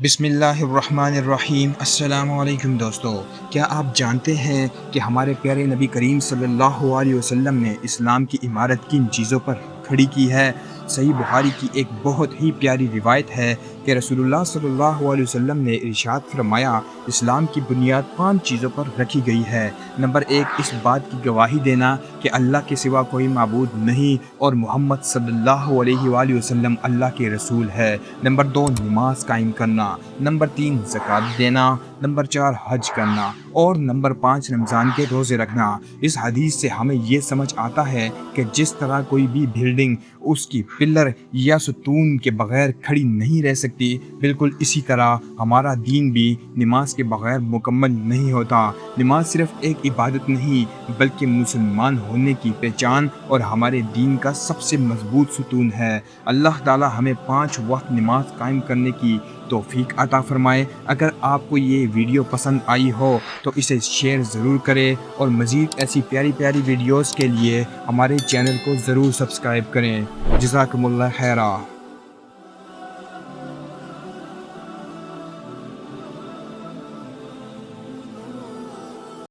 بسم اللہ الرحمن الرحیم۔ السلام علیکم دوستو، کیا آپ جانتے ہیں کہ ہمارے پیارے نبی کریم صلی اللہ علیہ وسلم نے اسلام کی عمارت کن چیزوں پر کھڑی کی ہے؟ صحیح بخاری کی ایک بہت ہی پیاری روایت ہے کہ رسول اللہ صلی اللہ علیہ وسلم نے ارشاد فرمایا، اسلام کی بنیاد 5 چیزوں پر رکھی گئی ہے۔ نمبر 1، اس بات کی گواہی دینا کہ اللہ کے سوا کوئی معبود نہیں اور محمد صلی اللہ علیہ وآلہ وسلم اللہ کے رسول ہے۔ نمبر 2، نماز قائم کرنا۔ نمبر 3، زکوٰۃ دینا۔ نمبر 4، حج کرنا۔ اور نمبر 5، رمضان کے روزے رکھنا۔ اس حدیث سے ہمیں یہ سمجھ آتا ہے کہ جس طرح کوئی بھی بلڈنگ اس کی پلر یا ستون کے بغیر کھڑی نہیں رہ سکتی، بالکل اسی طرح ہمارا دین بھی نماز کے بغیر مکمل نہیں ہوتا۔ نماز صرف ایک عبادت نہیں بلکہ مسلمان ہونے کی پہچان اور ہمارے دین کا سب سے مضبوط ستون ہے۔ اللہ تعالی ہمیں 5 وقت نماز قائم کرنے کی توفیق عطا فرمائے۔ اگر آپ کو یہ ویڈیو پسند آئی ہو تو اسے شیئر ضرور کریں اور مزید ایسی پیاری پیاری ویڈیوز کے لیے ہمارے چینل کو ضرور سبسکرائب کریں۔ جزاکم اللہ خیرہ۔